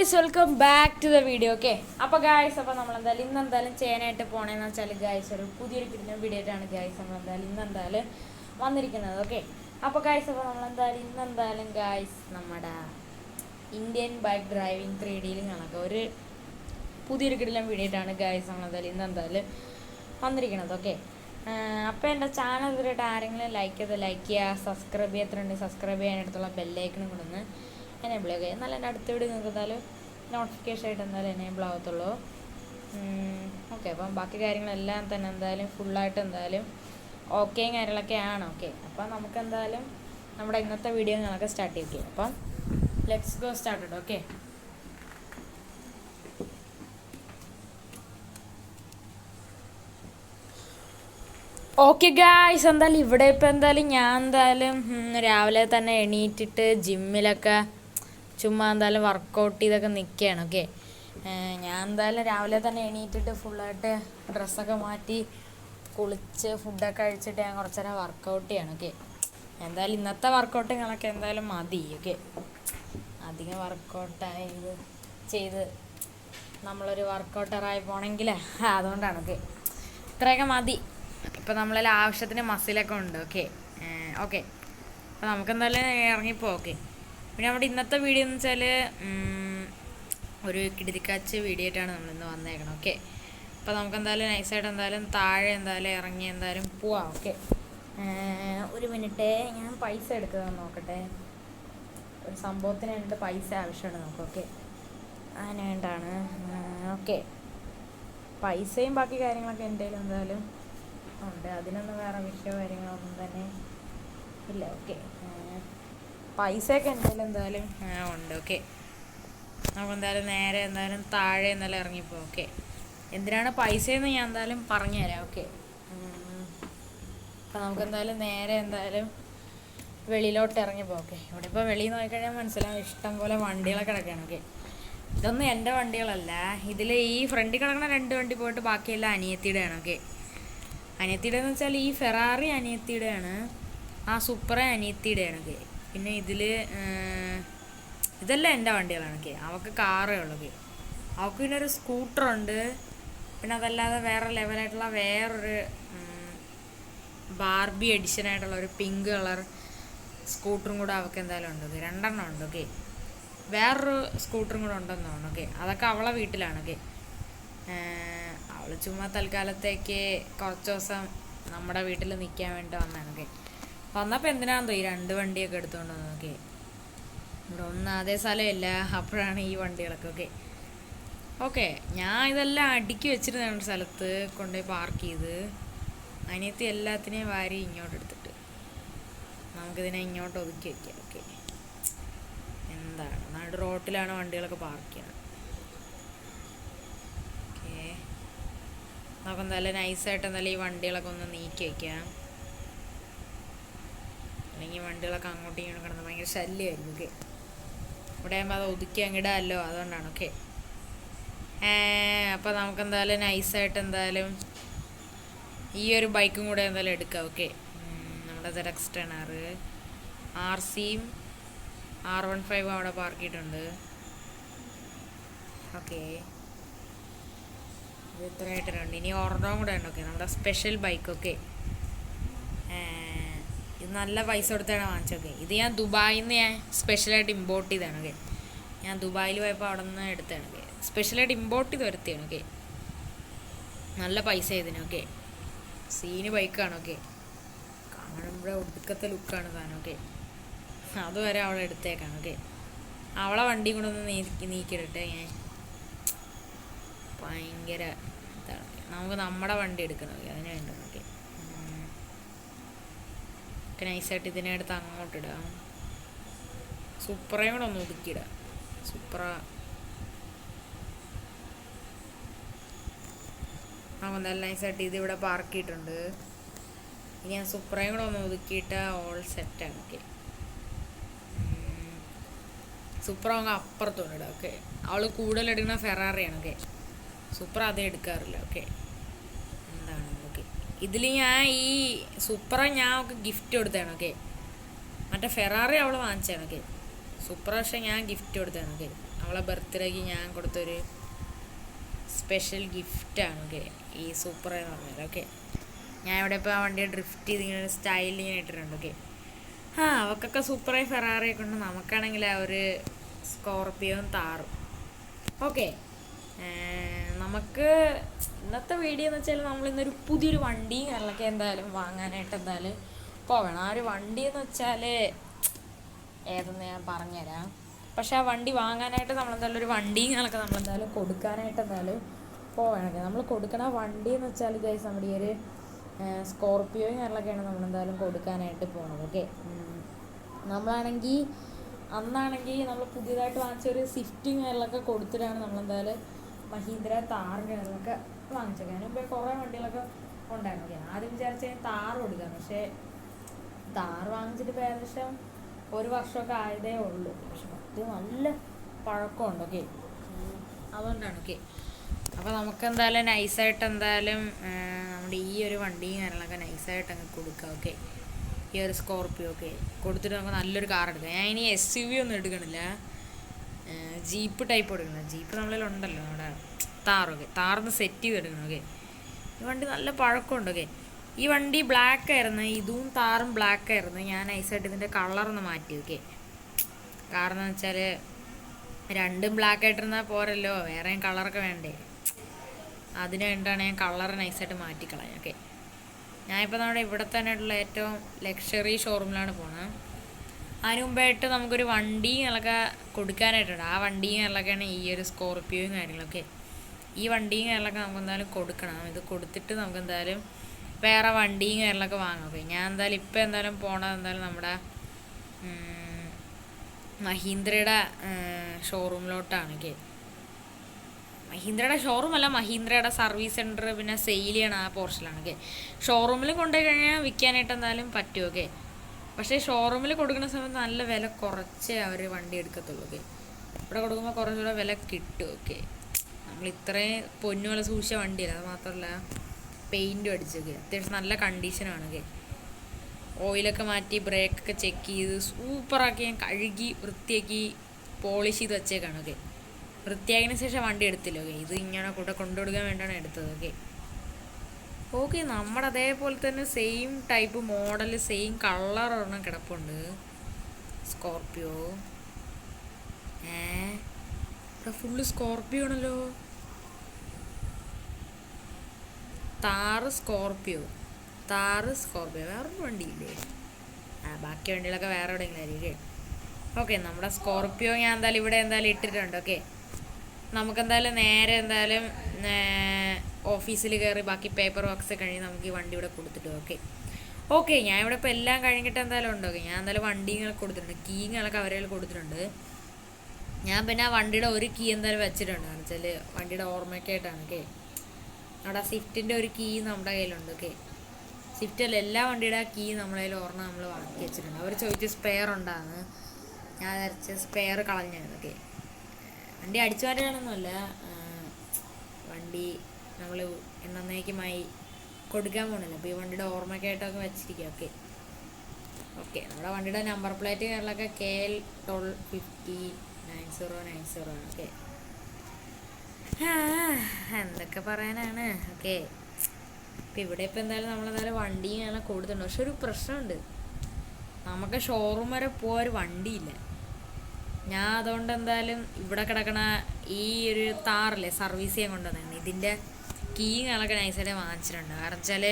Guys welcome back to the video. Okay, അപ്പോൾ guys നമ്മൾ ഇന്നെന്തായാലും ചെയ്യാനായിട്ട് പോണേന്ന് വെച്ചാൽ ഗായ്സ് ഒരു പുതിയൊരു കിട്ടുന്ന വീഡിയോ ആയിട്ടാണ് ഗായ്സ് ഇന്നെന്തായാലും വന്നിരിക്കുന്നത്. ഓക്കെ, അപ്പോൾ ഗായ്സ് ഇന്നെന്തായാലും ഗായ്സ് നമ്മുടെ ഇന്ത്യൻ ബൈക്ക് ഡ്രൈവിംഗ് 3Dയിൽ കണക്ക് ഒരു പുതിയൊരു കിട്ടുന്ന വീഡിയോ ആയിട്ടാണ് ഗായ്സ് ഇന്നെന്തായാലും വന്നിരിക്കുന്നത്. ഓക്കെ, അപ്പോൾ എൻ്റെ ചാനൽ ഇതുവരെയായിട്ട് ആരെങ്കിലും ലൈക്ക് ചെയ്യുക, സബ്സ്ക്രൈബ് ചെയ്യാത്തുണ്ടെങ്കിൽ സബ്സ്ക്രൈബ് ചെയ്യാനായിട്ടുള്ള ബെല്ലൈക്കണും കൊടുന്ന് എനേബിൾ ചെയ്യുക. എന്നാലും എൻ്റെ അടുത്ത വീഡിയോ നിങ്ങൾക്ക് എന്തായാലും നോട്ടിഫിക്കേഷൻ ആയിട്ട് എന്തായാലും എനേബിൾ ആവത്തുള്ളൂ. ഓക്കെ, അപ്പം ബാക്കി കാര്യങ്ങളെല്ലാം തന്നെ എന്തായാലും ഫുള്ളായിട്ട് എന്തായാലും ഓക്കെയും കാര്യങ്ങളൊക്കെ ആണ്. ഓക്കെ, അപ്പം നമുക്ക് എന്തായാലും നമ്മുടെ ഇന്നത്തെ വീഡിയോ നമുക്ക് സ്റ്റാർട്ട് ചെയ്യിക്കുക. അപ്പം let's go started. Okay, okay guys, എന്തായാലും ഇവിടെ ഇപ്പം എന്തായാലും ഞാൻ എന്തായാലും രാവിലെ തന്നെ എണീറ്റിട്ട് ജിമ്മിലൊക്കെ ചുമ്മാ എന്തായാലും വർക്കൗട്ട് ചെയ്തൊക്കെ നിൽക്കുകയാണ്. ഓക്കെ, ഞാൻ എന്തായാലും രാവിലെ തന്നെ എണീറ്റിട്ട് ഫുള്ളായിട്ട് ഡ്രസ്സൊക്കെ മാറ്റി കുളിച്ച് ഫുഡൊക്കെ കഴിച്ചിട്ട് ഞാൻ കുറച്ച് നേരം വർക്കൗട്ട് ചെയ്യണം. ഓക്കെ, എന്തായാലും ഇന്നത്തെ വർക്കൗട്ടുകളൊക്കെ എന്തായാലും മതി. ഓക്കെ, അധികം വർക്കൗട്ടായി ചെയ്ത് നമ്മളൊരു വർക്കൗട്ടറായി പോകണമെങ്കിൽ അതുകൊണ്ടാണ്. ഓക്കെ, ഇത്രയൊക്കെ മതി. ഇപ്പം നമ്മളെല്ലാം ആവശ്യത്തിന് മസിലൊക്കെ ഉണ്ട്. ഓക്കെ ഓക്കെ അപ്പോൾ നമുക്കെന്തായാലും ഇറങ്ങിപ്പോ. ഓക്കെ, പിന്നെ നമ്മുടെ ഇന്നത്തെ വീഡിയോ എന്ന് വെച്ചാൽ ഒരു കിടിക്കാച്ച് വീഡിയോ ആയിട്ടാണ് നമ്മളിന്ന് വന്നേക്കണം. ഓക്കെ, അപ്പോൾ നമുക്കെന്തായാലും നൈസായിട്ട് എന്തായാലും താഴെ എന്തായാലും ഇറങ്ങി എന്തായാലും പോവാം. ഓക്കെ, ഒരു മിനിറ്റ് ഞാൻ പൈസ എടുക്കുന്നത് നോക്കട്ടെ. ഒരു സംഭവത്തിന് എൻ്റെ പൈസ ആവശ്യമാണ് നമുക്ക്. ഓക്കെ, അതിന് വേണ്ടാണ്. ഓക്കെ, പൈസയും ബാക്കി കാര്യങ്ങളൊക്കെ എൻ്റെ കയ്യിൽ എന്തായാലും ഉണ്ട്, അതിനൊന്നും വേറെ വിഷയമോ കാര്യങ്ങളൊന്നും തന്നെ ഇല്ല. ഓക്കെ, പൈസയൊക്കെ എന്തായാലും ഉണ്ട്. ഓക്കെ, നമുക്ക് എന്തായാലും നേരെ എന്തായാലും താഴെ എന്തായാലും ഇറങ്ങിപ്പോ. ഓക്കെ, എന്തിനാണ് പൈസയെന്ന് ഞാൻ എന്തായാലും പറഞ്ഞുതരാം. ഓക്കെ, അപ്പം നമുക്ക് എന്തായാലും നേരെ എന്തായാലും വെളിയിലോട്ട് ഇറങ്ങിപ്പോ. ഓക്കെ, ഇവിടെ ഇപ്പോൾ വെളിയിൽ നോക്കിക്കഴിഞ്ഞാൽ മനസ്സിലാവും ഇഷ്ടം പോലെ വണ്ടികളൊക്കെ കിടക്കുകയാണ്. ഓക്കെ, ഇതൊന്നും എൻ്റെ വണ്ടികളല്ല, ഇതിൽ ഈ ഫ്രണ്ടിൽ കിടക്കുന്ന 2 വണ്ടി പോയിട്ട് ബാക്കിയെല്ലാം അനിയത്തിയുടെയാണ്. ഓക്കെ, അനിയത്തിയുടെ എന്ന് വെച്ചാൽ ഈ ഫെറാറി അനിയത്തിയുടെയാണ്, ആ സൂപ്പർ അനിയത്തിയുടെയാണ്. ഓക്കെ, പിന്നെ ഇതെല്ലാം എൻ്റെ വണ്ടികളാണ്. ഓക്കെ, അവൾക്ക് കാറേ ഉള്ളൂ. ഓക്കെ, അവൾക്ക് പിന്നെ ഒരു സ്കൂട്ടറുണ്ട്, പിന്നെ അതല്ലാതെ വേറെ ലെവലായിട്ടുള്ള വേറൊരു ബാർബി എഡിഷനായിട്ടുള്ള ഒരു പിങ്ക് കളർ സ്കൂട്ടറും കൂടെ അവൾക്ക് എന്തായാലും ഉണ്ട്. ഓക്കെ, 2 എണ്ണം ഉണ്ട്. ഓക്കെ, വേറൊരു സ്കൂട്ടറും കൂടെ ഉണ്ടെന്ന് തോന്നുന്നു. ഓക്കെ, അതൊക്കെ അവളെ വീട്ടിലാണ്. ഓക്കെ, അവൾ ചുമ്മാ തൽക്കാലത്തേക്ക് കുറച്ച് ദിവസം നമ്മുടെ വീട്ടിൽ നിൽക്കാൻ വേണ്ടി വന്നതാണ്. ഓക്കെ, വന്നപ്പോൾ എന്തിനാണെന്നോ ഈ 2 വണ്ടിയൊക്കെ എടുത്തുകൊണ്ട് വന്നത്. ഓക്കെ, ഇവിടെ ഒന്നും അതേ സ്ഥലമില്ല, അപ്പോഴാണ് ഈ വണ്ടികളൊക്കെ. ഓക്കെ ഓക്കെ ഞാൻ ഇതെല്ലാം അടുക്കി വെച്ചിരുന്ന ഒരു സ്ഥലത്ത് കൊണ്ടുപോയി പാർക്ക് ചെയ്ത് അനിയത്തി എല്ലാത്തിനെയും വാരി ഇങ്ങോട്ട് എടുത്തിട്ട് നമുക്കിതിനെ ഇങ്ങോട്ട് ഒതുക്കി വയ്ക്കാം. ഓക്കെ, എന്താണ് നാട് റോട്ടിലാണ് വണ്ടികളൊക്കെ പാർക്ക് ചെയ്യുന്നത്. ഓക്കെ, നമുക്ക് എന്തായാലും നൈസായിട്ട് എന്തായാലും ഈ വണ്ടികളൊക്കെ ഒന്ന് നീക്കി വയ്ക്കാം, അല്ലെങ്കിൽ വണ്ടികളൊക്കെ അങ്ങോട്ടും ഇങ്ങോട്ടും കിടന്ന് ഭയങ്കര ശല്യമായിരിക്കും. ഓക്കെ, ഇവിടെ ആകുമ്പോൾ അത് ഒതുക്കി അങ്ങിടാമല്ലോ, അതുകൊണ്ടാണ്. ഓക്കെ, അപ്പോൾ നമുക്കെന്തായാലും നൈസായിട്ട് എന്തായാലും ഈ ഒരു ബൈക്കും കൂടെ എന്തായാലും എടുക്കാം. ഓക്കെ, നമ്മുടെ ZX 10R RCയും R15 അവിടെ പാർക്ക് ചെയ്തിട്ടുണ്ട്. ഓക്കെ, ഇത് ഇത്രയായിട്ടുണ്ട്. ഇനി ഒരെണ്ണം കൂടെ ഉണ്ട്. ഓക്കെ, നമ്മുടെ സ്പെഷ്യൽ ബൈക്ക്. ഓക്കെ, ഇത് നല്ല പൈസ കൊടുത്താണ് വാങ്ങിച്ചത്. ഓക്കെ, ഇത് ഞാൻ ദുബായിൽ നിന്ന് ഞാൻ സ്പെഷ്യലായിട്ട് ഇമ്പോർട്ട് ചെയ്തതാണ്. ഓക്കെ, ഞാൻ ദുബായിൽ പോയപ്പോൾ അവിടെ നിന്ന് എടുത്തതാണ്. ഓക്കെ, സ്പെഷ്യലായിട്ട് ഇമ്പോർട്ട് ചെയ്ത് വരുത്തിയാണ്. ഓക്കെ, നല്ല പൈസ ഇതിന്. ഓക്കെ, സീന് ബൈക്കാണ്. ഓക്കെ, കാണുമ്പോൾ ഒടുക്കത്തെ ലുക്കാണ് സാധനം. ഓക്കെ, അതുവരെ അവളെ എടുത്തേക്കാണ്. ഓക്കെ, അവളെ വണ്ടിയും കൂടെ ഒന്ന് നീക്കിയിട്ടെ ഞാൻ ഭയങ്കര ഇതാണ്. നമുക്ക് നമ്മുടെ വണ്ടി എടുക്കണം. ഓക്കെ, അതിന് വേണ്ടത്. ഓക്കെ, നൈസായിട്ട് ഇതിനെ എടുത്ത് അങ്ങോട്ടിടാം. സൂപ്പറേയും കൂടെ ഒന്ന് ഒതുക്കിയിടാം. സൂപ്പറ എന്തായാലും നൈസായിട്ട് ഇതിവിടെ പാർക്ക് ചെയ്തിട്ടുണ്ട്. ഇനി ഞാൻ സൂപ്പറേയും കൂടെ ഒന്ന് ഒതുക്കിയിട്ട് ഓൾ സെറ്റാണ്. ഓക്കെ, സൂപ്പർ അങ്ങ് അപ്പുറത്തോണ്ട് ഇടാം. ഓക്കെ, അവൾ കൂടുതലെടുക്കുന്ന ഫെറാറിയാണ്. ഓക്കെ, സൂപ്പർ അതേ എടുക്കാറില്ല. ഓക്കെ, എന്താണ്. ഓക്കെ, ഇതിൽ ഞാൻ ഈ സൂപ്പറ ഞാൻ അവൾക്ക് ഗിഫ്റ്റ് കൊടുത്തതാണ്. ഓക്കെ, മറ്റേ ഫെറാറി അവൾ വാങ്ങിച്ചാണ്. ഓക്കെ, സൂപ്പർ പക്ഷേ ഞാൻ ഗിഫ്റ്റ് കൊടുത്തതാണ്. ഓക്കെ, അവൾ അവളെ ബർത്ത്ഡേക്ക് ഞാൻ കൊടുത്തൊരു സ്പെഷ്യൽ ഗിഫ്റ്റാണ്. ഓക്കെ, ഈ സൂപ്പർ എന്ന് പറഞ്ഞാൽ. ഓക്കെ, ഞാൻ ഇവിടെ ഇപ്പോൾ ആ വണ്ടിയെ ഡ്രിഫ്റ്റ് ചെയ്ത് ഇങ്ങനെ സ്റ്റൈലിൽ ഇങ്ങനെ ഇട്ടിട്ടുണ്ട്. ഓക്കെ, അവക്കൊക്കെ സൂപ്പറായി ഫെറാറിയൊക്കെ ഉണ്ട്, നമുക്കാണെങ്കിൽ ആ ഒരു സ്കോർപ്പിയോയും താറും. ഓക്കെ, നമുക്ക് ഇന്നത്തെ വീഡിയോ എന്ന് വെച്ചാൽ നമ്മളിന്നൊരു പുതിയൊരു വണ്ടി കാര്യങ്ങളൊക്കെ എന്തായാലും വാങ്ങാനായിട്ട് എന്തായാലും പോകണം. ആ ഒരു വണ്ടി എന്ന് വെച്ചാൽ ഏതെന്ന് ഞാൻ പറഞ്ഞുതരാം. പക്ഷെ ആ വണ്ടി വാങ്ങാനായിട്ട് നമ്മളെന്തായാലും ഒരു വണ്ടിയും കാര്യങ്ങളൊക്കെ നമ്മളെന്തായാലും കൊടുക്കാനായിട്ട് എന്തായാലും പോകണം. നമ്മൾ കൊടുക്കണ വണ്ടി എന്ന് വെച്ചാൽ ഗൈസ് നമ്മുടെ ഈ ഒരു സ്കോർപ്പിയോയും കാര്യങ്ങളൊക്കെയാണ് നമ്മളെന്തായാലും കൊടുക്കാനായിട്ട് പോകുന്നത്. ഓക്കെ, നമ്മളാണെങ്കിൽ അന്നാണെങ്കിൽ നമ്മൾ പുതിയതായിട്ട് വാങ്ങിച്ച ഒരു സ്വിഫ്റ്റും കാര്യങ്ങളൊക്കെ കൊടുത്തിട്ടാണ് നമ്മളെന്തായാലും മഹീന്ദ്ര താറും കാര്യങ്ങളൊക്കെ വാങ്ങിച്ചത്. അതിന് മുമ്പേ കുറേ വണ്ടികളൊക്കെ ഉണ്ടായിരുന്നു. ഓക്കെ, ആദ്യം വിചാരിച്ച താറ് കൊടുക്കാം, പക്ഷേ താറ് വാങ്ങിച്ചിട്ട് ഇപ്പോൾ ഏകദേശം 1 വർഷമൊക്കെ ആയതേ ഉള്ളൂ. പക്ഷെ അത് നല്ല പഴക്കമുണ്ട്. ഓക്കെ, അതുകൊണ്ടാണ്. ഓക്കെ, അപ്പോൾ നമുക്ക് എന്തായാലും നൈസായിട്ട് എന്തായാലും നമ്മുടെ ഈ ഒരു വണ്ടിയും കാര്യങ്ങളൊക്കെ നൈസായിട്ട് അങ്ങ് കൊടുക്കാം. ഓക്കെ, ഈ ഒരു സ്കോർപ്പിയോ. ഓക്കെ, കൊടുത്തിട്ട് നമുക്ക് നല്ലൊരു കാർ എടുക്കാം. ഞാൻ ഇനി SUV ഒന്നും എടുക്കണില്ല, ജീപ്പ് ടൈപ്പ് എടുക്കണം. ജീപ്പ് നമ്മളിലുണ്ടല്ലോ നമ്മുടെ താറൊക്കെ, താറിന്ന് സെറ്റ് ചെയ്ത് എടുക്കണം. ഓക്കെ, ഈ വണ്ടി നല്ല പഴക്കമുണ്ട്. ഓക്കെ, ഈ വണ്ടി ബ്ലാക്ക് ആയിരുന്നു, ഇതും താറും ബ്ലാക്ക് ആയിരുന്നു. ഞാൻ നൈസായിട്ട് ഇതിൻ്റെ കളറൊന്ന് മാറ്റി. ഓക്കെ, കാരണം എന്ന് വെച്ചാൽ രണ്ടും ബ്ലാക്ക് ആയിട്ടിരുന്നാൽ പോരല്ലോ, വേറെയും കളറൊക്കെ വേണ്ടേ, അതിന് വേണ്ടിയിട്ടാണ് ഞാൻ കളർ നൈസായിട്ട് മാറ്റിക്കളയാം. ഓക്കെ, ഞാനിപ്പോൾ നമ്മുടെ ഇവിടെ തന്നെ ഉള്ള ഏറ്റവും ലക്ഷറി ഷോറൂമിലാണ് പോകുന്നത്. അതിന് മുമ്പായിട്ട് നമുക്കൊരു വണ്ടിയും കാര്യങ്ങളൊക്കെ കൊടുക്കാനായിട്ടുണ്ട്. ആ വണ്ടിയും കാര്യങ്ങളൊക്കെയാണ് ഈ ഒരു സ്കോർപ്പിയോയും കാര്യങ്ങളൊക്കെ. ഈ വണ്ടിയും കാര്യങ്ങളൊക്കെ നമുക്ക് എന്തായാലും കൊടുക്കണം. ഇത് കൊടുത്തിട്ട് നമുക്ക് എന്തായാലും വേറെ വണ്ടിയും കാര്യങ്ങളൊക്കെ വാങ്ങാം. ഓക്കെ, ഞാൻ എന്തായാലും ഇപ്പോൾ എന്തായാലും പോണത് എന്തായാലും നമ്മുടെ മഹീന്ദ്രയുടെ ഷോറൂമിലോട്ടാണ്. ഓക്കെ, മഹീന്ദ്രയുടെ ഷോറൂം അല്ല, മഹീന്ദ്രയുടെ സർവീസ് സെൻറ്റർ പിന്നെ സെയിൽ ചെയ്യണ ആ പോർഷനിലാണ്. ഓക്കെ, ഷോറൂമിൽ കൊണ്ടുപോയി കഴിഞ്ഞാൽ വിൽക്കാനായിട്ട് എന്തായാലും പറ്റും. ഓക്കെ, പക്ഷേ ഷോറൂമിൽ കൊടുക്കുന്ന സമയത്ത് നല്ല വില കുറച്ചേ അവർ വണ്ടി എടുക്കത്തുള്ളൂ. ഓക്കെ, ഇവിടെ കൊടുക്കുമ്പോൾ കുറച്ചുകൂടെ വില കിട്ടും. ഓക്കെ, നമ്മൾ ഇത്രയും പൊന്നുപോലെ സൂക്ഷിച്ച വണ്ടിയല്ല, അത് മാത്രമല്ല പെയിൻറ്റും അടിച്ചൊക്കെ അത്യാവശ്യം നല്ല കണ്ടീഷനാണ്. ഓക്കെ, ഓയിലൊക്കെ മാറ്റി ബ്രേക്കൊക്കെ ചെക്ക് ചെയ്ത് സൂപ്പറാക്കി ഞാൻ കഴുകി വൃത്തിയാക്കി പോളിഷ് ചെയ്ത് വെച്ചേക്കാണ്. ഓക്കെ, വൃത്തിയാക്കിയതിന് ശേഷം വണ്ടി എടുത്തില്ല. ഓക്കെ, ഇത് ഇങ്ങനെ കൂടെ കൊണ്ടുകൊടുക്കാൻ വേണ്ടിയാണ് എടുത്തത്. ഓക്കെ, ഓക്കെ, നമ്മുടെ അതേപോലെ തന്നെ same type model same colour ഒരെണ്ണം കിടപ്പുണ്ട്, സ്കോർപ്പിയോ. ഇവിടെ ഫുള്ള് സ്കോർപ്പിയോ ആണല്ലോ. താറ് സ്കോർപ്പിയോ, വേറൊരു വണ്ടിയില്ലേ? ബാക്കി വണ്ടികളൊക്കെ വേറെ എവിടെയെങ്കിലും ആയിരിക്കും. ഓക്കെ, നമ്മുടെ സ്കോർപ്പിയോ ഞാൻ എന്തായാലും ഇവിടെ എന്തായാലും ഇട്ടിട്ടുണ്ട്. ഓക്കെ, നമുക്കെന്തായാലും നേരെ എന്തായാലും ഓഫീസിൽ കയറി ബാക്കി പേപ്പർ വർക്ക്സ് കഴിഞ്ഞ് നമുക്ക് ഈ വണ്ടി ഇവിടെ കൊടുത്തിട്ട്. ഓക്കെ, ഞാൻ ഇവിടെ ഇപ്പോൾ എല്ലാം കഴിഞ്ഞിട്ട് എന്തായാലും ഉണ്ട്. ഓക്കെ, ഞാൻ എന്തായാലും വണ്ടികളൊക്കെ കൊടുത്തിട്ടുണ്ട്, കീങ്ങളൊക്കെ അവരെ കൊടുത്തിട്ടുണ്ട്. ഞാൻ പിന്നെ ആ വണ്ടിയുടെ ഒരു കീ എന്തായാലും വെച്ചിട്ടുണ്ട്, എന്ന് വെച്ചാൽ വണ്ടിയുടെ ഓർമ്മയ്ക്കായിട്ടാണ്. ഓക്കെ, നമ്മുടെ സ്വിഫ്റ്റിൻ്റെ ഒരു കീ നമ്മുടെ കയ്യിലുണ്ട്. ഓക്കെ, സ്വിഫ്റ്റല്ല, എല്ലാ വണ്ടിയുടെ കീ നമ്മളെ കയ്യിൽ ഓർമ്മ നമ്മൾ വാങ്ങി വെച്ചിട്ടുണ്ട്. അവർ ചോദിച്ച് സ്പെയർ ഉണ്ടാകുന്നു, ഞാൻ വരച്ച സ്പെയർ കളഞ്ഞായിരുന്നു. ഓക്കെ, വണ്ടി അടിച്ചു മാറ്റാനൊന്നുമല്ല, വണ്ടി നമ്മൾ എന്നേക്കുമായി കൊടുക്കാൻ പോകണില്ല. അപ്പോൾ ഈ വണ്ടിയുടെ ഓർമ്മയ്ക്കായിട്ടൊക്കെ വെച്ചിരിക്കുക. ഓക്കെ, ഓക്കെ, നമ്മുടെ വണ്ടിയുടെ നമ്പർ പ്ലേറ്റ് കാര്യങ്ങളൊക്കെ KL125090 ആണ്. ഓക്കെ, എന്തൊക്കെ പറയാനാണ്. ഓക്കെ, ഇപ്പം ഇവിടെ ഇപ്പോൾ എന്തായാലും നമ്മളെന്തായാലും വണ്ടിയും ഞാൻ കൊടുത്തിട്ടുണ്ട്. പക്ഷെ ഒരു പ്രശ്നമുണ്ട്, നമുക്ക് ഷോറൂം വരെ പോകാൻ ഒരു വണ്ടിയില്ല. ഞാൻ അതുകൊണ്ട് എന്തായാലും ഇവിടെ കിടക്കണ ഈ ഒരു താറില്ലേ സർവീസ് ചെയ്യാൻ കൊണ്ടുവന്നതാണ്, ഇതിൻ്റെ കീയും കാര്യങ്ങളൊക്കെ നൈസായിട്ട് വാങ്ങിച്ചിട്ടുണ്ട്. കാരണം വെച്ചാൽ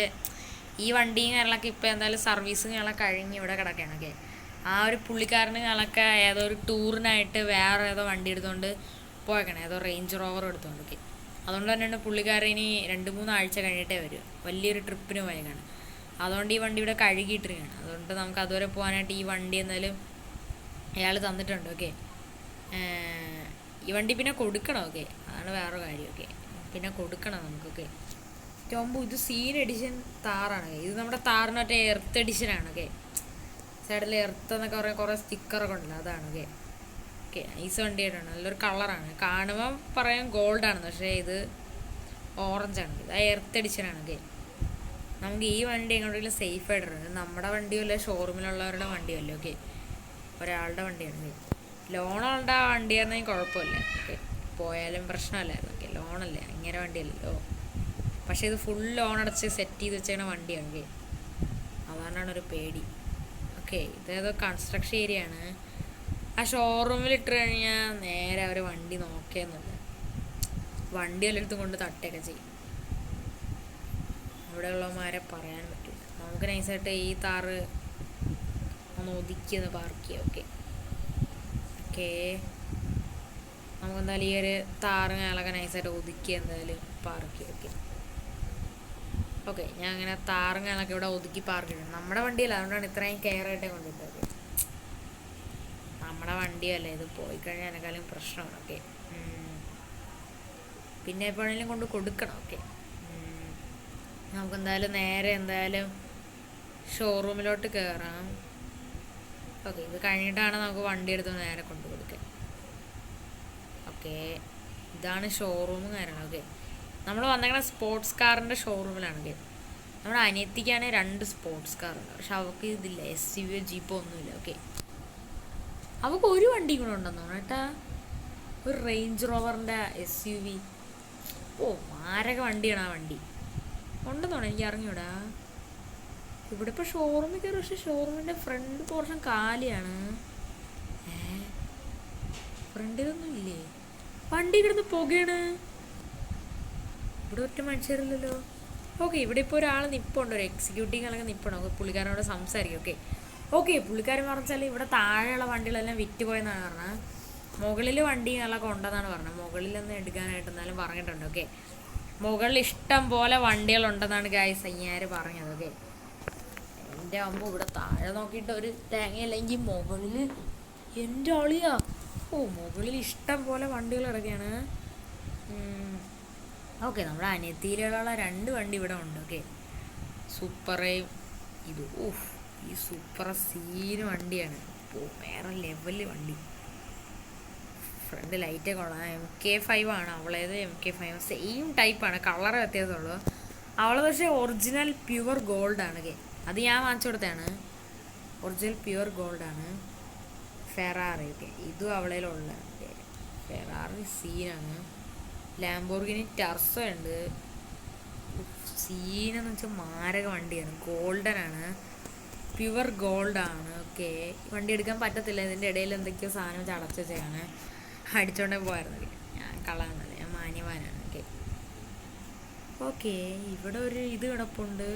ഈ വണ്ടിയും കാര്യങ്ങളൊക്കെ ഇപ്പോൾ എന്തായാലും സർവീസും കാര്യങ്ങളൊക്കെ കഴിഞ്ഞ് ഇവിടെ കിടക്കുകയാണ്. ഓക്കെ, ആ ഒരു പുള്ളിക്കാരന് കാര്യങ്ങളൊക്കെ ഏതോ ഒരു ടൂറിനായിട്ട് വേറെ ഏതോ വണ്ടി എടുത്തുകൊണ്ട് പോയേക്കണം, ഏതോ റേഞ്ച് റോവർ എടുത്തുകൊണ്ട്. ഓക്കെ, അതുകൊണ്ട് തന്നെയാണ് പുള്ളിക്കാരൻ ഇനി 2-3 ആഴ്ച കഴിഞ്ഞിട്ടേ വരും, വലിയൊരു ട്രിപ്പിന് പോയേക്കാണ്. അതുകൊണ്ട് ഈ വണ്ടി ഇവിടെ കഴുകിയിട്ടിരിക്കുകയാണ്. അതുകൊണ്ട് നമുക്ക് അതുവരെ പോകാനായിട്ട് ഈ വണ്ടി എന്തായാലും അയാൾ തന്നിട്ടുണ്ട്. ഓക്കെ, ഈ വണ്ടി പിന്നെ കൊടുക്കണം. ഓക്കെ, അതാണ് വേറൊരു കാര്യം. ഓക്കെ, പിന്നെ കൊടുക്കണം നമുക്കൊക്കെ. ചോമ്പു ഇത് സീൻ എഡിഷൻ താറാണ്. ഇത് നമ്മുടെ താറിന് മറ്റേ എർത്ത് എഡിഷനാണ്. ഓക്കെ, സൈഡിൽ എർത്ത് എന്നൊക്കെ പറയാൻ കുറേ സ്റ്റിക്കറൊക്കെ ഉണ്ടല്ലോ, അതാണ്. ഓക്കെ, ഓക്കെ, നൈസ് വണ്ടിയായിട്ടാണ്, നല്ലൊരു കളറാണ്. കാണുമ്പോൾ പറയാൻ ഗോൾഡാണെന്ന്, പക്ഷേ ഇത് ഓറഞ്ചാണ്. ഇത് ആ എർത്ത് എഡിഷനാണ്. ഓക്കെ, നമുക്ക് ഈ വണ്ടി എങ്ങോട്ടെങ്കിലും സേഫായിട്ടുണ്ട്. നമ്മുടെ വണ്ടിയല്ല, ഷോറൂമിലുള്ളവരുടെ വണ്ടിയല്ലേ. ഓക്കെ, ഒരാളുടെ വണ്ടിയാണ്. ലോണുണ്ട വണ്ടിയായിരുന്നെങ്കിൽ കുഴപ്പമില്ല, ഓക്കെ, പോയാലും പ്രശ്നമല്ലായിരുന്നു. ഓക്കെ, ലോണല്ലേ, ഇങ്ങനെ വണ്ടിയല്ലല്ലോ. പക്ഷേ ഇത് ഫുൾ ലോൺ അടച്ച് സെറ്റ് ചെയ്ത് വെച്ചേക്കണ വണ്ടിയാണ്. ഓക്കെ, അതാണ് ഒരു പേടി. ഓക്കെ, ഇതേതോ കൺസ്ട്രക്ഷൻ ഏരിയ ആണ്. ആ ഷോറൂമിൽ ഇട്ട് കഴിഞ്ഞാൽ നേരെ അവർ വണ്ടി നോക്കിയെന്നില്ല, വണ്ടി എല്ലായിടത്തും കൊണ്ട് തട്ടൊക്കെ ചെയ്യും. ഇവിടെയുള്ളവന്മാരെ പറയാൻ പറ്റില്ല. നമുക്ക് നൈസായിട്ട് ഈ താറ് ഒന്ന് ഒതുക്കിയൊന്ന് പാർക്ക് ചെയ്യാം. ഓക്കെ ഓക്കെ, നമുക്കെന്തായാലും ഈ ഒരു താറുകളൊക്കെ നൈസായിട്ട് ഒതുക്കി എന്തായാലും പാർക്ക് ചെയ്യാം. ഓക്കെ ഓക്കെ, ഞാൻ അങ്ങനെ താറുകളൊക്കെ ഇവിടെ ഒതുക്കി പാർക്ക് ചെയ്യണം. നമ്മുടെ വണ്ടിയല്ല, അതുകൊണ്ടാണ് ഇത്രയും കെയർ ആയിട്ടേ കൊണ്ടിട്ടത്. നമ്മുടെ വണ്ടിയല്ലേ, ഇത് പോയി കഴിഞ്ഞാൽ എന്നെക്കാളും പ്രശ്നമാണ്. ഓക്കെ, പിന്നെ എപ്പോഴെങ്കിലും കൊണ്ട് കൊടുക്കണം. ഓക്കെ, നമുക്കെന്തായാലും നേരെ എന്തായാലും ഷോറൂമിലോട്ട് കയറാം. ഓക്കെ, ഇത് കഴിഞ്ഞിട്ടാണ് നമുക്ക് വണ്ടി എടുത്ത് നേരെ കൊണ്ടു കൊടുക്കാൻ. ഓക്കെ, ഇതാണ് ഷോറൂം കാര്യങ്ങൾ. ഓക്കെ, നമ്മൾ വന്നേക്കണ സ്പോർട്സ് കാറിൻ്റെ ഷോറൂമിലാണ്. ഓക്കെ, നമ്മുടെ അനിയത്തിക്കാണെങ്കിൽ 2 സ്പോർട്സ് കാറുണ്ട്, പക്ഷെ അവൾക്ക് ഇതില്ല, SUV ജീപ്പോ ഒന്നുമില്ല. ഓക്കെ, അവൾക്ക് ഒരു വണ്ടി കൂടെ ഉണ്ടെന്ന് തോന്നുന്നു കേട്ടാ, ഒരു റേഞ്ച് റോവറിൻ്റെ SUV. ഓ, മാരക വണ്ടിയാണ് ആ വണ്ടി. ഉണ്ടെന്ന് തോന്നുന്നു, എനിക്ക് അറിഞ്ഞൂടാ. ഇവിടെ ഇപ്പോൾ ഷോറൂമിൽ കയറി, പക്ഷെ ഷോറൂമിൻ്റെ ഫ്രണ്ട് പോർഷൻ കാലിയാണ്. ഫ്രണ്ടിലൊന്നും ഇല്ലേ, വണ്ടി കിടന്ന് പുകയാണ്. ഇവിടെ ഒറ്റ മനുഷ്യരില്ലല്ലോ. ഓക്കെ, ഇവിടെ ഇപ്പോൾ ഒരാൾ നിൽപ്പുണ്ട്, ഒരു എക്സിക്യൂട്ടീവുകളൊക്കെ നിൽപ്പുണ്ട്. നമുക്ക് പുള്ളിക്കാരനോട് സംസാരിക്കും. ഓക്കെ ഓക്കെ, പുള്ളിക്കാരൻ പറഞ്ഞാൽ ഇവിടെ താഴെയുള്ള വണ്ടികളെല്ലാം വിറ്റ് പോയെന്നാണ് പറഞ്ഞത്. മുകളിൽ വണ്ടികളൊക്കെ ഉണ്ടെന്നാണ് പറഞ്ഞത്. മുകളിലൊന്നും എടുക്കാനായിട്ട് എന്നാലും പറഞ്ഞിട്ടുണ്ട്. ഓക്കെ, മുകളിൽ ഇഷ്ടം പോലെ വണ്ടികളുണ്ടെന്നാണ് ഗായ്സ് അയ്യാര് പറഞ്ഞത്. ഓക്കെ, എൻ്റെ അമ്മ ഇവിടെ താഴെ നോക്കിയിട്ട് ഒരു തേങ്ങയില്ലെങ്കിൽ മുകളിൽ എൻ്റെ ആളിയാ. ഓ, മുകളിൽ ഇഷ്ടം പോലെ വണ്ടികൾ കിടക്കുകയാണ്. ഓക്കെ, നമ്മുടെ അനിയത്തിയിലുള്ള 2 വണ്ടി ഇവിടെ ഉണ്ട്. ഓക്കെ, സൂപ്പറേയും ഇത്. ഓഹ്, ഈ സൂപ്പർ സീന് വണ്ടിയാണ്. ഓ, വേറെ ലെവല് വണ്ടി. ഫ്രണ്ട് ലൈറ്റൊക്കെ കൊള്ളാം. MK5 ആണ് അവളേത്. MK5 സെയിം ടൈപ്പാണ്, കളറ് വ്യത്യാസമുള്ളൂ. അവളത് പക്ഷേ ഒറിജിനൽ പ്യുവർ ഗോൾഡാണ്. ഓക്കെ, അത് ഞാൻ വാങ്ങിച്ചു കൊടുത്തതാണ്, ഒറിജിനൽ പ്യുവർ ഗോൾഡാണ്. ഫെറാറി. ഓക്കെ, ഇതും അവളേലുള്ള. ഫെറാറി സീനാണ്. ലാംബോർഗിനി ടർസോ ഉണ്ട്. സീനെന്ന് വെച്ചാൽ മാരക വണ്ടിയാണ്, ഗോൾഡനാണ്, പ്യുവർ ഗോൾഡാണ്. ഓക്കെ, വണ്ടി എടുക്കാൻ പറ്റത്തില്ല, ഇതിൻ്റെ ഇടയിൽ എന്തൊക്കെയോ സാധനം ചടച്ച് വെച്ചാണ്, അടിച്ചോണ്ടേ പോയായിരുന്നു. ഞാൻ കള്ളാന്നല്ല, ഞാൻ മാന്യവാനാണ്. ഓക്കെ ഓക്കെ, ഇവിടെ ഒരു ഇത് കിടപ്പുണ്ട്.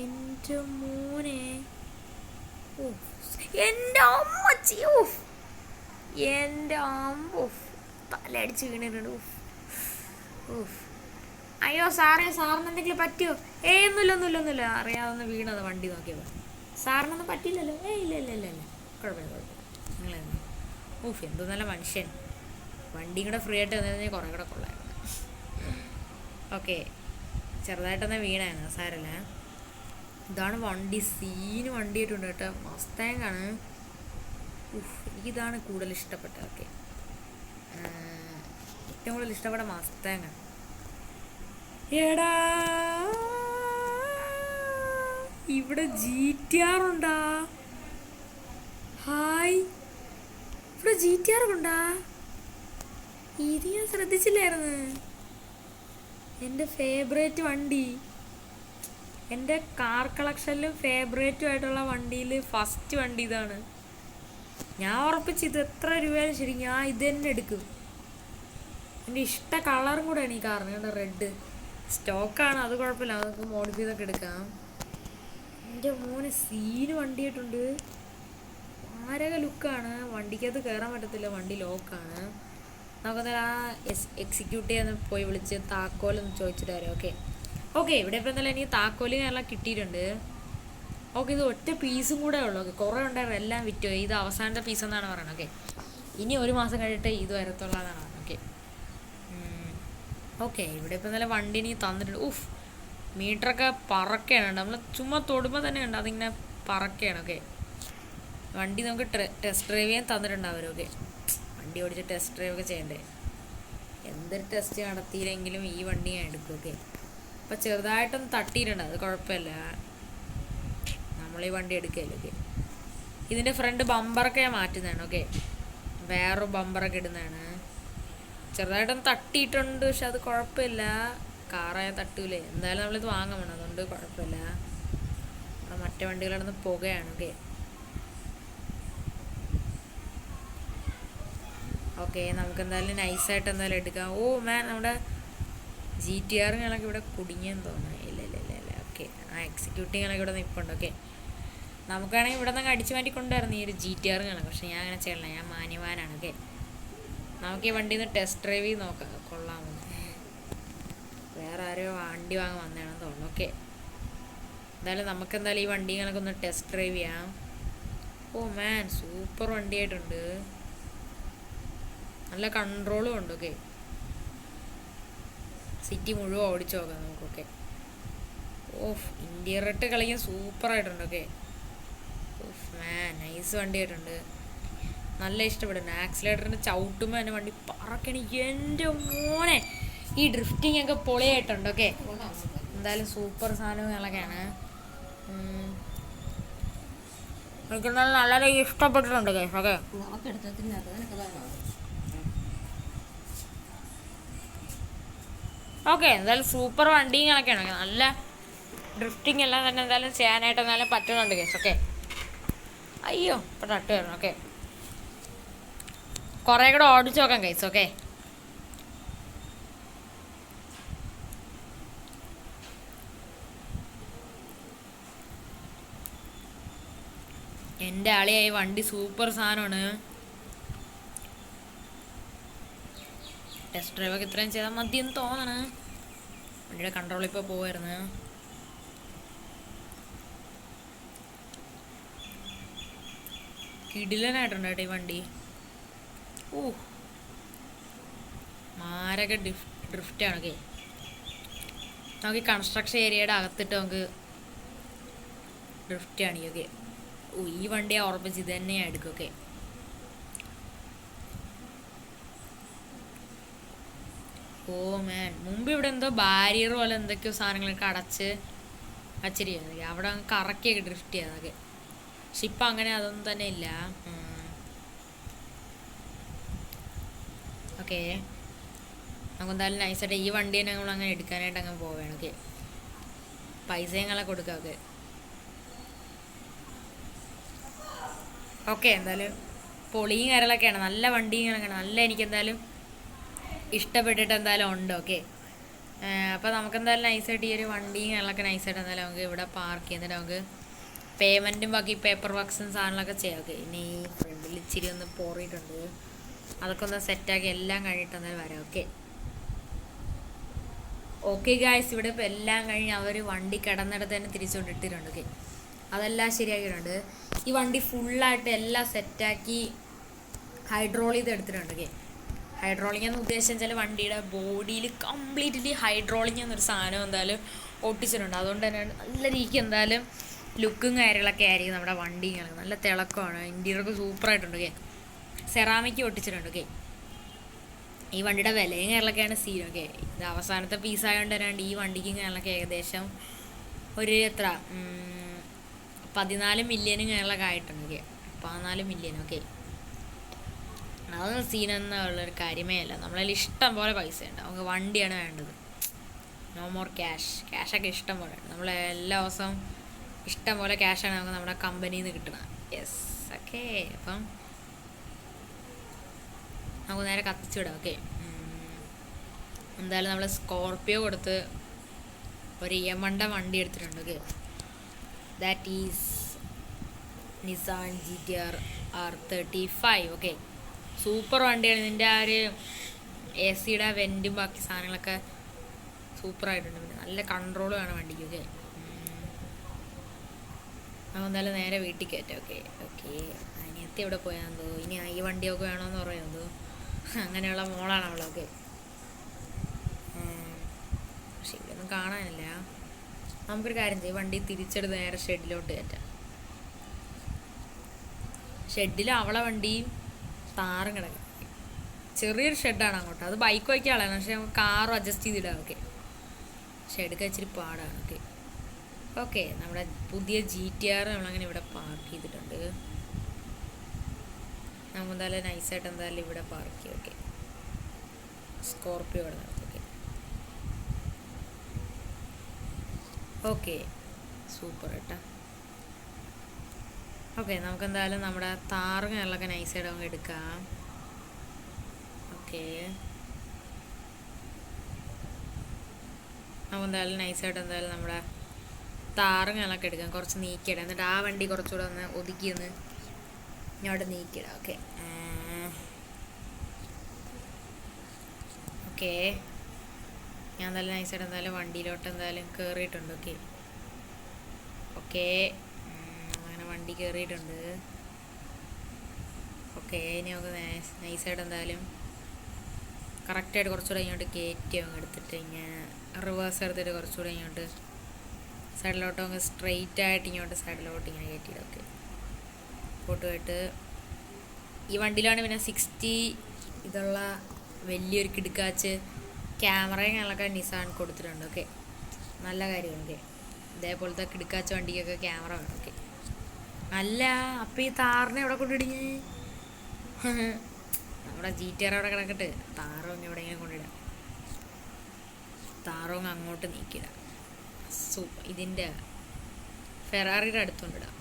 എൻ്റെ മോനെ, ഓ എൻ്റെ അമ്മച്ചി, ഓഫ് എൻ്റെ അമ്മ, തലയടിച്ച് വീണിട്ടുണ്ട്. ഓഫ്, അയ്യോ സാറേ, സാറിന് എന്തെങ്കിലും പറ്റിയോ? ഒന്നുമില്ല, അറിയാവുന്ന വീണത് വണ്ടി നോക്കിയപ്പോൾ. സാറിനൊന്നും പറ്റില്ലല്ലോ? ഇല്ല, കുഴപ്പമില്ല. നിങ്ങളെന്താ? ഓഫ്, എന്തോ നല്ല മനുഷ്യൻ. വണ്ടി കൂടെ ഫ്രീ ആയിട്ട് വന്നിരുന്നെങ്കിൽ കുറേ കൂടെ കൊള്ളായിരുന്നു. ഓക്കെ, ചെറുതായിട്ടൊന്ന് വീണായിരുന്നു, സാരല്ല. ഇതാണ് വണ്ടി, സീന് വണ്ടിയായിട്ടുണ്ട് കേട്ടോ, മസ്താങ്ങാണ്. എനിക്കിതാണ് കൂടുതൽ ഇഷ്ടപ്പെട്ടത്. ഓക്കെ, ഏറ്റവും കൂടുതൽ ഇഷ്ടപ്പെട്ട മസ്താങ്ങാണ്. എടാ, ഇവിടെ GTR ഉണ്ടാ? ഹായ്, ഇവിടെ GTR ഉണ്ടാ? ഇത് ഞാൻ ശ്രദ്ധിച്ചില്ലായിരുന്നു. എൻ്റെ ഫേവറേറ്റ് വണ്ടി, എൻ്റെ കാർ കളക്ഷനിലും ഫേവറേറ്റും ആയിട്ടുള്ള വണ്ടിയിൽ ഫസ്റ്റ് വണ്ടി ഇതാണ്. ഞാൻ ഉറപ്പിച്ച് ഇത് എത്ര രൂപയാലും ശരി ഞാൻ ഇത് തന്നെ എടുക്കും. എൻ്റെ ഇഷ്ട കളറും കൂടെയാണ് ഈ കാറിന്. കണ്ട, റെഡ് സ്റ്റോക്കാണ്, അത് കുഴപ്പമില്ല, നമുക്ക് മോഡിഫൈ ചെയ്തൊക്കെ എടുക്കാം. എൻ്റെ മോനെ സീന് വണ്ടിയായിട്ടുണ്ട്, മാരക ലുക്കാണ്. വണ്ടിക്കകത്ത് കയറാൻ പറ്റത്തില്ല, വണ്ടി ലോക്കാണ്. നമുക്കെന്തായാലും ആ എക്സിക്യൂട്ടീവ് പോയി വിളിച്ച് താക്കോലൊന്ന് ചോദിച്ചിട്ട് വരാം. ഓക്കെ, ഇവിടെ ഇപ്പോൾ എന്തായാലും എനിക്ക് താക്കോലിനെല്ലാം കിട്ടിയിട്ടുണ്ട്. ഓക്കെ, ഇത് ഒറ്റ പീസും കൂടെ ഉള്ളൂ. ഓക്കെ, കുറേ ഉണ്ടായിരുന്നു, എല്ലാം വിറ്റു. ഇത് അവസാനത്തെ പീസ് എന്നാണ് പറയുന്നത്. ഓക്കെ, ഇനി 1 മാസം കഴിഞ്ഞിട്ട് ഇത് വരത്തുള്ളതാണ്. ഓക്കെ, ഇവിടെ ഇപ്പോൾ എന്തായാലും വണ്ടി എനിക്ക് തന്നിട്ടുണ്ട്. ഉഫ്, മീറ്ററൊക്കെ പറക്കുകയാണ്, നമ്മൾ ചുമ്മാ തൊടുമ്പോൾ തന്നെ ഉണ്ട് അതിങ്ങനെ പറക്കുകയാണ്. ഓക്കെ, വണ്ടി നമുക്ക് ടെസ്റ്റ് ഡ്രൈവ് ചെയ്യാൻ തന്നിട്ടുണ്ടാവും. ഓക്കെ, വണ്ടി ഓടിച്ച് ടെസ്റ്റ് ഡ്രൈവ് ഒക്കെ ചെയ്യണ്ടേ? എന്തൊരു ടെസ്റ്റ് നടത്തിയില്ലെങ്കിലും ഈ വണ്ടി ഞാൻ എടുക്കും. ഓക്കെ, അപ്പോൾ ചെറുതായിട്ടൊന്ന് തട്ടിയിട്ടുണ്ട്, അത് കുഴപ്പമില്ല, നമ്മളീ വണ്ടി എടുക്കുകയല്ലേ. ഓക്കെ ഇതിൻ്റെ ഫ്രണ്ട് ബമ്പറൊക്കെ മാറ്റുന്നതാണ്. ഓക്കെ, വേറൊരു ബമ്പറൊക്കെ ഇടുന്നതാണ്. ചെറുതായിട്ടൊന്ന് തട്ടിയിട്ടുണ്ട്, പക്ഷെ അത് കുഴപ്പമില്ല. കാറായ തട്ടൂലേ. എന്തായാലും നമ്മളിത് വാങ്ങാൻ വേണം, അതുകൊണ്ട് കുഴപ്പമില്ല. മറ്റേ വണ്ടികളാണെന്ന് പുകയാണ്. ഓക്കെ ഓക്കെ, നമുക്ക് എന്തായാലും നൈസായിട്ട് എന്തായാലും എടുക്കാം. ഓ മാൻ, നമ്മുടെ GTR-ങ്ങളൊക്കെ ഇവിടെ കുടുങ്ങിയെന്ന് തോന്നുന്നു. ഇല്ല ഇല്ല ഇല്ല ഇല്ല. ഓക്കെ, ആ എക്സിക്യൂട്ടീവുകളൊക്കെ ഇവിടെ നിൽപ്പുണ്ട്. ഓക്കെ, നമുക്കാണെങ്കിൽ ഇവിടെ നിന്ന് അടിച്ചു മാറ്റി കൊണ്ടുവരുന്നു ഈ ഒരു GTR-ങ്ങളൊക്കെ. പക്ഷെ ഞാൻ അങ്ങനെ ചെയ്യണം, ഞാൻ മാന്യവാനാണ്. ഓക്കെ, നമുക്ക് ഈ വണ്ടിയിൽ നിന്ന് ടെസ്റ്റ് ഡ്രൈവ് ചെയ്ത് നോക്കാം, കൊള്ളാമോ. വേറെ ആരോ വണ്ടി വാങ്ങാൻ വന്നതാണെന്ന് തോന്നുന്നു. ഓക്കെ, എന്തായാലും നമുക്കെന്തായാലും ഈ വണ്ടികളൊക്കെ ഒന്ന് ടെസ്റ്റ് ഡ്രൈവ് ചെയ്യാം. ഓ മാൻ, സൂപ്പർ വണ്ടിയായിട്ടുണ്ട്, നല്ല കൺട്രോളും ഉണ്ട്. ഓക്കെ, സിറ്റി മുഴുവൻ ഓടിച്ചു നോക്കാം നമുക്കൊക്കെ. ഓഫ്, ഇന്റീരിയറിട്ട് കളിക്കാൻ സൂപ്പറായിട്ടുണ്ട്. ഓക്കെ, ഓഫ് മാൻ, നൈസ് വണ്ടിയായിട്ടുണ്ട്, നല്ല ഇഷ്ടപ്പെടുന്നു. ആക്സിലേറ്ററിൻ്റെ ചവിട്ടുമ്പോൾ തന്നെ വണ്ടി പറക്കണി. എൻ്റെ മോനെ, ഈ ഡ്രിഫ്റ്റിംഗ് ഒക്കെ പൊളിയായിട്ടുണ്ട്. ഓക്കെ, എന്തായാലും സൂപ്പർ സാധനങ്ങളൊക്കെയാണ്. എനിക്ക് നല്ല ഇഷ്ടപ്പെട്ടിട്ടുണ്ട് കേസ്. ഓക്കെ, ഓക്കെ, എന്തായാലും സൂപ്പർ വണ്ടികളൊക്കെയാണ്. നല്ല ഡ്രിഫ്റ്റിംഗ് എല്ലാം തന്നെ എന്തായാലും ചെയ്യാനായിട്ട് എന്തായാലും പറ്റുന്നുണ്ട് കേസ്. ഓക്കെ, അയ്യോ ഇപ്പം തട്ട് വരണം. ഓക്കെ, കുറേ കൂടെ ഓടിച്ചു നോക്കാം കേസ്. ഓക്കെ, എൻ്റെ ആളിയായി വണ്ടി സൂപ്പർ സാധനമാണ്. ടെസ്റ്റ് ഡ്രൈവൊക്കെ ഇത്രയും ചെയ്താൽ മതിയെന്ന് തോന്നണ്. വണ്ടിയുടെ കൺട്രോൾ ഇപ്പോൾ പോവായിരുന്നു. കിടിലനായിട്ടുണ്ട് കേട്ടോ ഈ വണ്ടി. ഓ, മാരക ഡ്രിഫ്റ്റാണ്. ഓക്കെ, നമുക്ക് ഈ കൺസ്ട്രക്ഷൻ ഏരിയയുടെ അകത്തിട്ട് നമുക്ക് ഡ്രിഫ്റ്റാണ്. ഓക്കെ, ഓ, ഈ വണ്ടിയെ ഉറപ്പിച്ച് ഇത് തന്നെയാണ് എടുക്കും. ഓക്കെ, ഓ മാൻ, മുമ്പ് ഇവിടെ എന്തോ ബാരിയർ പോലെ എന്തൊക്കെയോ സാധനങ്ങളൊക്കെ അടച്ച് വച്ചിരിക്കുന്നത്. അവിടെ അങ്ങ് കറക്കിയൊക്കെ ഡ്രിഫ്റ്റ് ചെയ്യാതൊക്കെ. പക്ഷെ ഇപ്പം അങ്ങനെ അതൊന്നും തന്നെ ഇല്ല. ഓക്കെ, നമുക്ക് എന്തായാലും നൈസായിട്ട് ഈ വണ്ടി തന്നെ നമ്മൾ അങ്ങനെ എടുക്കാനായിട്ട് അങ്ങ് പോവുകയാണ്. ഓക്കെ, പൈസങ്ങളൊക്കെ കൊടുക്കാം. ഓക്കെ ഓക്കെ, എന്തായാലും പൊളിയും കാര്യങ്ങളൊക്കെയാണ്, നല്ല വണ്ടിയും കാര്യങ്ങളൊക്കെയാണ്. നല്ല എനിക്ക് എന്തായാലും ഇഷ്ടപ്പെട്ടിട്ട് എന്തായാലും ഉണ്ട്. ഓക്കെ, അപ്പോൾ നമുക്കെന്തായാലും നൈസായിട്ട് ഈ ഒരു വണ്ടിയും കാര്യങ്ങളൊക്കെ നൈസായിട്ട് എന്തായാലും നമുക്ക് ഇവിടെ പാർക്ക് ചെയ്യുന്നിട്ട് നമുക്ക് പേയ്മെൻറ്റും ബാക്കി പേപ്പർ വർക്ക്സും സാധനങ്ങളൊക്കെ ചെയ്യാം. ഓക്കെ, ഇനി ഫ്രണ്ടിൽ ഇച്ചിരി ഒന്ന് പോറിയിട്ടുണ്ട്, അതൊക്കെ ഒന്ന് സെറ്റാക്കി എല്ലാം കഴിഞ്ഞിട്ട് എന്തായാലും വരാം. ഓക്കെ ഓക്കെ ഗായ്സ്, ഇവിടെ ഇപ്പോൾ എല്ലാം കഴിഞ്ഞ് അവർ വണ്ടി കിടന്നിടത്ത് തന്നെ തിരിച്ചുകൊണ്ടിട്ടിട്ടുണ്ട്. ഓക്കെ, അതെല്ലാം ശരിയാക്കിയിട്ടുണ്ട്. ഈ വണ്ടി ഫുള്ളായിട്ട് എല്ലാം സെറ്റാക്കി ഹൈഡ്രോൾ ചെയ്ത് എടുത്തിട്ടുണ്ട്. ഓക്കെ, ഹൈഡ്രോളിക് എന്ന് ഉദ്ദേശിച്ചാൽ വെച്ചാൽ വണ്ടിയുടെ ബോഡിയിൽ കംപ്ലീറ്റ്ലി ഹൈഡ്രോളിക് എന്നൊരു സാധനം എന്തായാലും ഒട്ടിച്ചിട്ടുണ്ട്. അതുകൊണ്ട് തന്നെ നല്ല രീതിക്ക് എന്തായാലും ലുക്കും കാര്യങ്ങളൊക്കെ ആയിരിക്കും നമ്മുടെ വണ്ടി. നല്ല തിളക്കമാണ്, ഇൻറ്റീരിയറൊക്കെ സൂപ്പറായിട്ടുണ്ട്. Okay, ceramic ഒട്ടിച്ചിട്ടുണ്ട്. ഓക്കെ, ഈ വണ്ടിയുടെ വിലയും കാര്യങ്ങളൊക്കെയാണ് സീൻ. ഓക്കെ, ഇത് അവസാനത്തെ പീസായതുകൊണ്ട് തന്നെയാണ് ഈ വണ്ടിക്കും കാര്യങ്ങളൊക്കെ ഏകദേശം ഒരു എത്ര 14 മില്യനും കാര്യങ്ങളൊക്കെ ആയിട്ടുണ്ട്. Okay, 14 million. ഓക്കെ, അതൊന്നും സീനെന്നുള്ളൊരു കാര്യമേ അല്ല. നമ്മളതിൽ ഇഷ്ടം പോലെ പൈസ ഉണ്ട്, നമുക്ക് വണ്ടിയാണ് വേണ്ടത്. നോ മോർ ക്യാഷൊക്കെ ഇഷ്ടം പോലെ ഉണ്ട്. നമ്മൾ എല്ലാ ദിവസവും ഇഷ്ടം പോലെ ക്യാഷാണ് നമുക്ക് നമ്മുടെ കമ്പനിയിൽ നിന്ന് കിട്ടുന്നത്. യെസ്, ഓക്കെ, അപ്പം നമുക്ക് നേരെ കത്തിച്ചിടാം. ഓക്കെ, എന്തായാലും നമ്മൾ സ്കോർപ്പിയോ കൊടുത്ത് ഒരു യമണ്ട വണ്ടി എടുത്തിട്ടുണ്ട്. Okay, that is Nissan GTR R35. Okay, super വണ്ടിയാണ്. ഇതിൻ്റെ ആ ഒരു AC-യുടെ വെൻറ്റും ബാക്കി സാധനങ്ങളൊക്കെ സൂപ്പറായിട്ടുണ്ട്. പിന്നെ നല്ല കൺട്രോൾ വേണം വണ്ടിക്ക്. ഓക്കെ, നമുക്ക് എന്തായാലും നേരെ വീട്ടിൽ കയറ്റാം. ഓക്കെ ഓക്കെ, അനിയത്തി എവിടെ പോയാന്തോ, ഇനി ഈ വണ്ടിയൊക്കെ വേണമെന്ന് പറയുമെന്തോ, അങ്ങനെയുള്ള മോളാണ് അവളൊക്കെ. പക്ഷെ ഇവിടെയൊന്നും കാണാനില്ല. നമുക്കൊരു കാര്യം ചെയ്യും, വണ്ടി തിരിച്ചെടുത്ത് നേരെ ഷെഡിലോട്ട് കയറ്റാം. ഷെഡിൽ അവളെ വണ്ടിയും താറും കിടക്കും. ചെറിയൊരു ഷെഡാണ് അങ്ങോട്ട്, അത് ബൈക്ക് വയ്ക്കാളാണ്, പക്ഷെ നമുക്ക് കാറും അഡ്ജസ്റ്റ് ചെയ്തിടാം. ഓക്കെ, ഷെഡൊക്കെ ഇച്ചിരി പാടാണ്. ഓക്കെ ഓക്കെ, നമ്മുടെ പുതിയ GTR നമ്മളങ്ങനെ ഇവിടെ പാർക്ക് ചെയ്തിട്ടുണ്ട്. നമ്മൾ എന്തായാലും നൈസായിട്ട് എന്തായാലും ഇവിടെ പാർക്ക് ചെയ്യും. ഓക്കെ, സ്കോർപ്പിയോ ഇവിടെ നിർത്തും. ഓക്കെ ഓക്കെ, സൂപ്പർ കേട്ടോ. ഓക്കെ, നമുക്ക് എന്തായാലും നമ്മുടെ താറുകളൊക്കെ നൈസായിട്ട് നമുക്ക് എടുക്കാം. ഓക്കെ, നമുക്ക് എന്തായാലും നൈസായിട്ട് എന്തായാലും നമ്മുടെ താറുകളൊക്കെ എടുക്കാം. കുറച്ച് നീക്കിയിടാം, എന്നിട്ട് ആ വണ്ടി കുറച്ചുകൂടെ ഒന്ന് ഒതുക്കിയൊന്ന് ഇങ്ങോട്ട് നീക്കിയിടാം. ഓക്കെ ഓക്കെ, ഞാൻ എന്തായാലും നൈസായിട്ട് എന്തായാലും വണ്ടിയിലോട്ട് എന്തായാലും കയറിയിട്ടുണ്ട്. ഓക്കെ ഓക്കെ, അങ്ങനെ വണ്ടി കയറിയിട്ടുണ്ട്. ഓക്കെ, ഇനി നമുക്ക് നൈസായിട്ട് എന്തായാലും കറക്റ്റായിട്ട് കുറച്ചുകൂടെ ഇങ്ങോട്ട് കയറ്റി അങ്ങ് എടുത്തിട്ട് ഇങ്ങനെ റിവേഴ്സ് എടുത്തിട്ട് കുറച്ചുകൂടെ ഇങ്ങോട്ട് സൈഡിലോട്ട് അങ്ങ് സ്ട്രെയിറ്റ് ആയിട്ട് ഇങ്ങോട്ട് സൈഡിലോട്ട് ഇങ്ങനെ കയറ്റിയിടും. ഓക്കെ, പോയിട്ട് ഈ വണ്ടിയിലാണ് പിന്നെ 60 ഇതുള്ള വലിയൊരു കിടുക്കാച്ച് ക്യാമറകളൊക്കെ നിസാൻ കൊടുത്തിട്ടുണ്ട്. ഓക്കെ, നല്ല കാര്യമാണ്. ഓക്കെ, ഇതേപോലത്തെ കിടുക്കാച്ച വണ്ടിക്കൊക്കെ ക്യാമറ വേണം. ഓക്കെ, അല്ല അപ്പം ഈ താറിനെ എവിടെ കൊണ്ടിടിഞ്ഞ്? നമ്മുടെ GTR അവിടെ കിടക്കട്ടെ, താറോങ് എവിടെയെങ്കിലും കൊണ്ടിടാം. താറോങ് അങ്ങോട്ട് നീക്കിടാം. ഇതിൻ്റെ ഫെറാറിയുടെ അടുത്തുകൊണ്ടിടാം.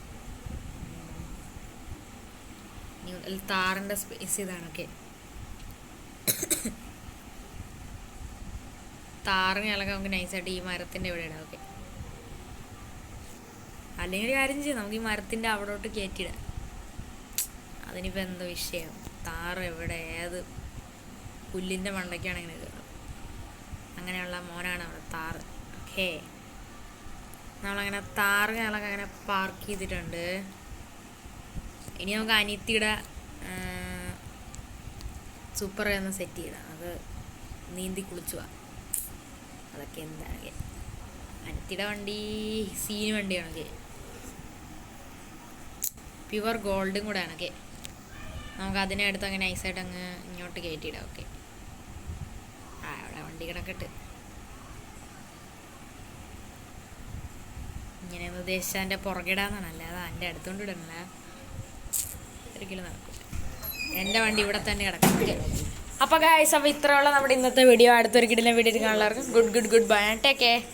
താറിൻ്റെ സ്പേസ് ഇതാണ്. ഓക്കെ, താറിനൊക്കെ നമുക്ക് നൈസായിട്ട് ഈ മരത്തിൻ്റെ ഇവിടെ ഇടാം. ഓക്കെ, അല്ലെങ്കിൽ ഒരു കാര്യം ചെയ്യാം, നമുക്ക് ഈ മരത്തിൻ്റെ അവിടോട്ട് കയറ്റിയിടാം. അതിനിപ്പോൾ എന്തോ വിഷയം, താറ് എവിടെ, ഏത് പുല്ലിൻ്റെ മണ്ടയ്ക്കാണെങ്കിൽ കയറും. അങ്ങനെയുള്ള മോനാണ് അവിടെ താറ്. ഓക്കെ, നമ്മളങ്ങനെ താറുകളൊക്കെ അങ്ങനെ പാർക്ക് ചെയ്തിട്ടുണ്ട്. ഇനി നമുക്ക് അനിയത്തിയുടെ സൂപ്പർ ഒന്ന് സെറ്റ് ചെയ്താൽ അത് നീന്തി കുളിച്ചു പോവാം. അതൊക്കെ എന്താണ് അനിയത്തിയുടെ വണ്ടി സീന് വണ്ടിയാണൊക്കെ, പ്യുവർ ഗോൾഡും കൂടെ ആണൊക്കെ. നമുക്ക് അതിനെ അടുത്ത് അങ്ങനെ നൈസായിട്ട് അങ്ങ് ഇങ്ങോട്ട് കയറ്റിയിടാം. ഓക്കെ, അവിടെ വണ്ടി കിടക്കട്ട്. ഇങ്ങനെ ഉദ്ദേശിച്ച എൻ്റെ പുറകിടാന്നാണ്, അല്ലാതെ എൻ്റെ അടുത്തോണ്ട് ഇടണല്ല, ഒരിക്കലും നടക്കില്ല. എൻ്റെ വണ്ടി ഇവിടെ തന്നെ കിടക്കും. ഓക്കെ, അപ്പോൾ ഗൈസ്, അപ്പോൾ ഇത്രയുള്ള നമ്മുടെ ഇന്നത്തെ വീഡിയോ. അടുത്തൊരു കിടിലൻ വീഡിയോ കാണുന്നവർക്ക് ഗുഡ് ബൈ, ടേക്ക് കെയർ.